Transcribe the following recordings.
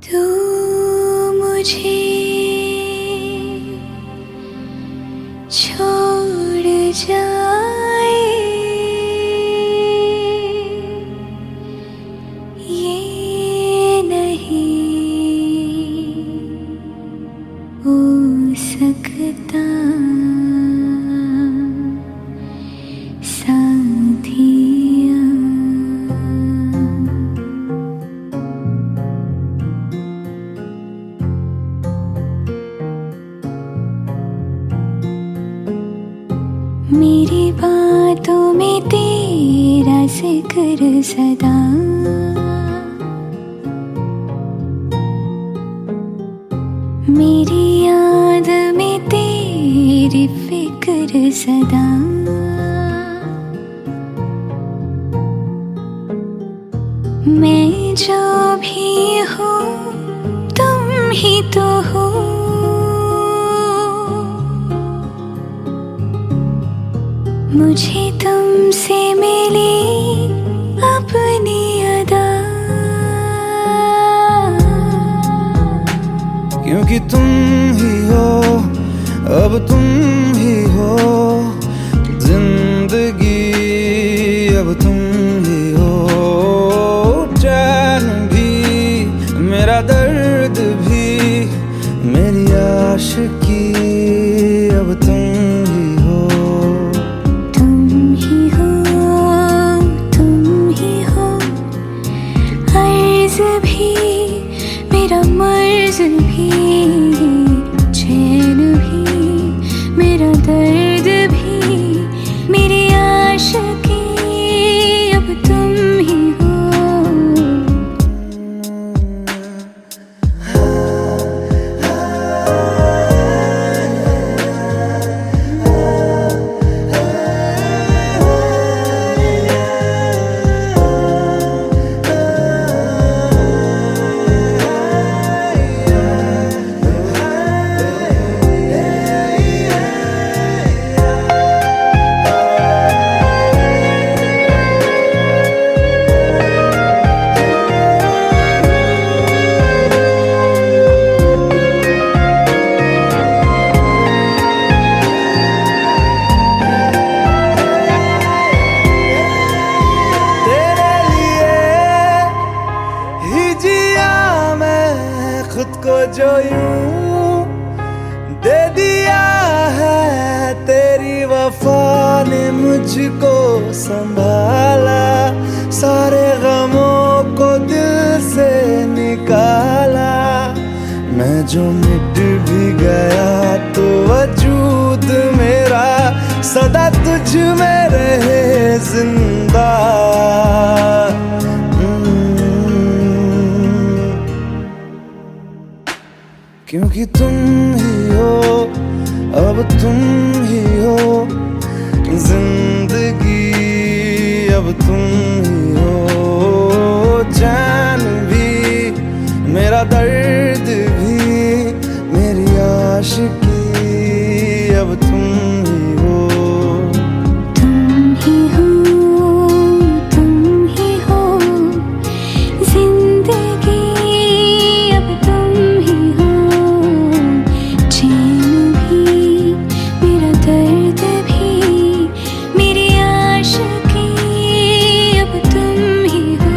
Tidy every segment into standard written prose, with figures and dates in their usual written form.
तू मुझे छोड़ जाए ये नहीं हो सकता साथिया। मेरी बातों में तेरा जिक्र सदा, मेरी याद में तेरी फिक्र सदा। मैं जो भी हूँ तुम ही तो हो, मुझे तुमसे मिली अपनी अदा। क्योंकि तुम ही हो, अब तुम ही हो जिंदगी, अब तुम ही हो चैन भी, मेरा दर्द भी, मेरी आशिकी, अब तुम ही हो। तुम ही हो, तुम ही हो, अर्ज़ भी मेरा मर्ज़ भी, चैन भी मेरा दर्द भी, मेरी आशिकी, अब तुम ही हो। खुद को जो यूं दे दिया है, तेरी वफा ने मुझको संभाला, सारे गमों को दिल से निकाला। मैं जो मिट भी गया तो वजूद मेरा सदा तुझ में रहे जिंदा। क्योंकि तुम ही हो, अब तुम ही हो जिंदगी, अब तुम ही हो चैन भी, मेरा दर्द भी, मेरी आशिकी, अब तुम ही हो। तुम ही हो, तुम ही हो जिंदगी, अब तुम ही हो, चैन भी मेरा दर्द भी, मेरी आशिकी, अब तुम ही हो।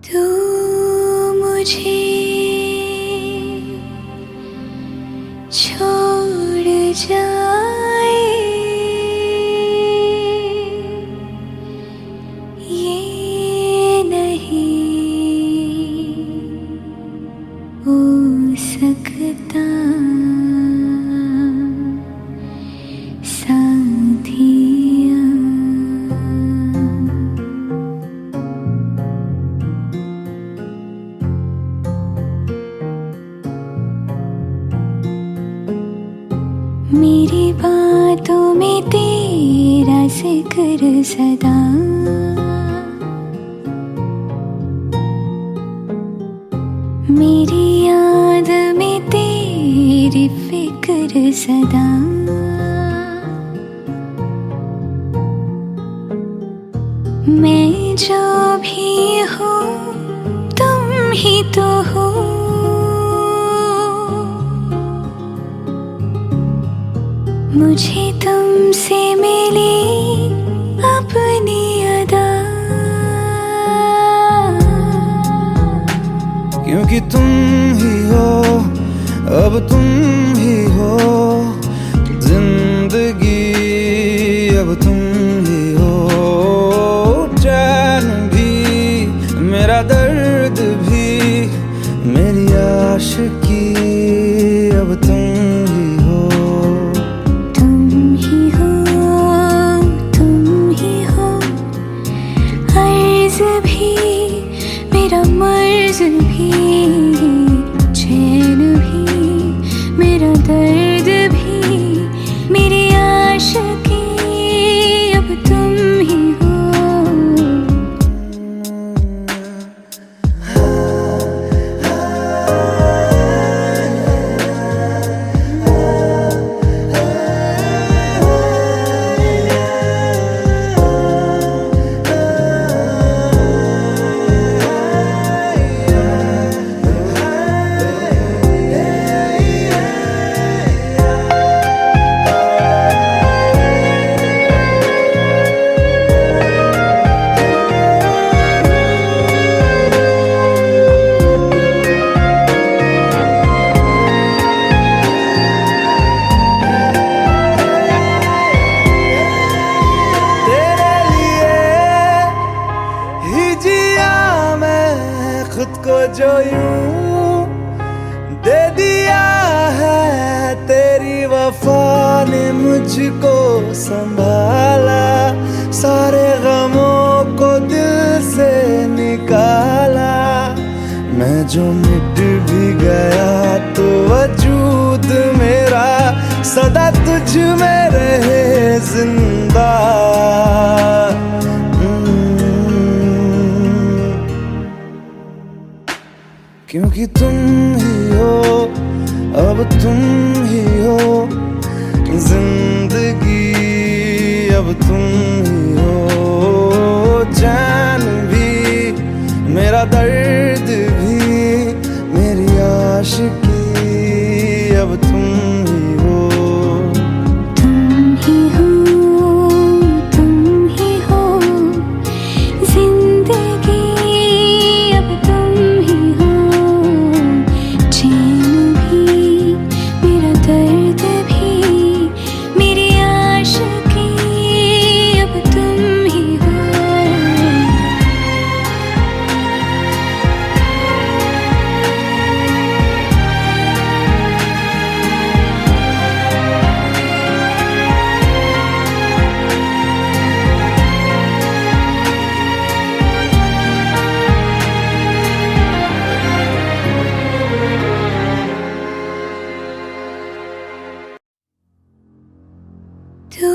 तू मुझे छोड़ जाए ये नहीं हो सकता साथिया। मेरी बातों में तेरा जिक्र सदा, मेरी याद में तेरी फिक्र सदा। मैं जो भी हूँ तुम ही तो हो, मुझे तुमसे मिली अपनी अदा, क्योंकि तुम ही हो, अब तुम ही हो जिंदगी, अब तुम ही हो चैन भी, मेरा दर्द भी, मेरी आशिकी, अब तुम ही हो। तुम ही हो, तुम ही हो, अर्ज़ भी मेरा मर्ज़ भी, चैन भी मेरा दर्द भी, मेरी आशिकी, अब तुम ही हो। खुद को जो यूं दे दिया है, तेरी वफा ने मुझको संभाला, सारे गमों को दिल से निकाला। मैं जो मिट भी गया तो वजूद मेरा सदा तुझ में रहे जिंदा। क्योंकि तुम ही हो, अब तुम ही हो जिंदगी, अब तुम ही हो चैन भी, मेरा दर्द भी, मेरी आशिकी, अब तुम ही हो। तुम ही हो, तुम ही हो जिंदगी, अब तुम ही हो चैन भी, मेरा दर्द भी, मेरी आशिकी, अब तुम ही हो। तू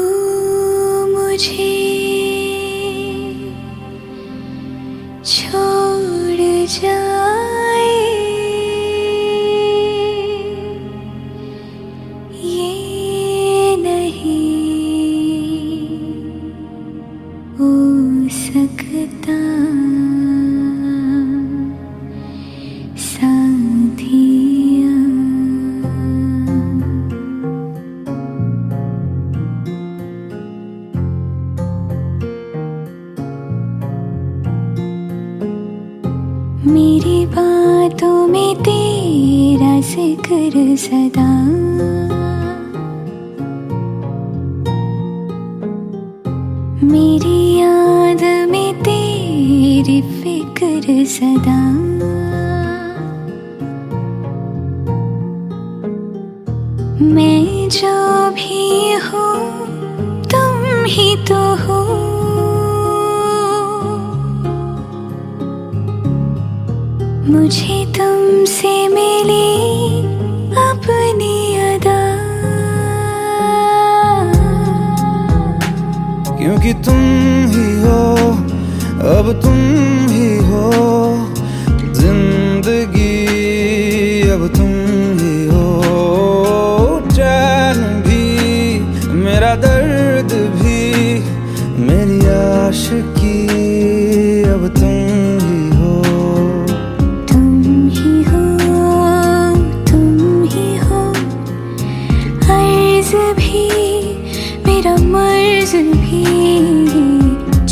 मुझे छोड़ जाए, ये नहीं हो सकता साथिया। मेरी बातों में तेरा जिक्र सदा, मेरी याद में तेरी फिक्र सदा। मैं जो भी हूँ तुम ही तो हो, मुझे तुमसे मिली अपनी अदा। क्योंकि तुम ही हो, अब तुम ही हो जिंदगी, अब तुम ही हो चैन भी, मेरा दर्द भी, मेरी आशिकी, अब तुम ही हो। तुम ही हो, तुम ही हो, अर्ज़ भी मेरा मर्ज़ भी,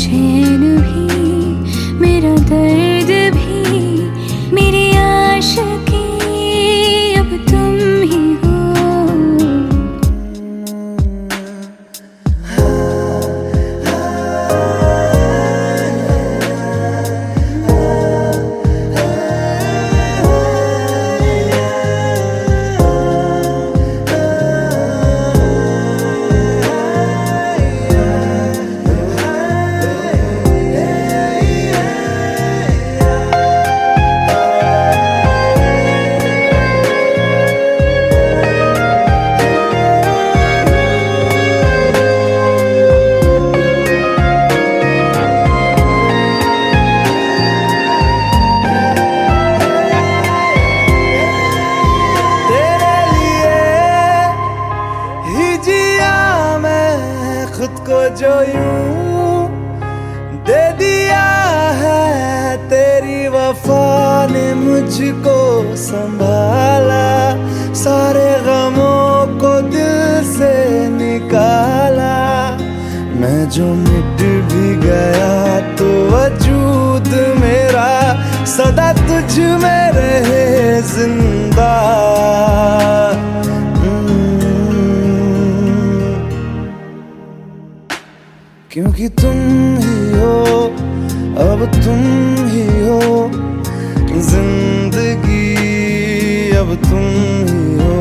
चैन भी मेरा दर्द भी, मेरी आशिकी, अब तुम ही हो। खुद को जो यूं दे दिया है, तेरी वफा ने मुझको संभाला, सारे गमों को दिल से निकाला। मैं जो मिट भी गया तो वजूद मेरा सदा तुझ में रहे जिंदा। क्योंकि तुम ही हो, अब तुम ही हो जिंदगी, अब तुम ही हो।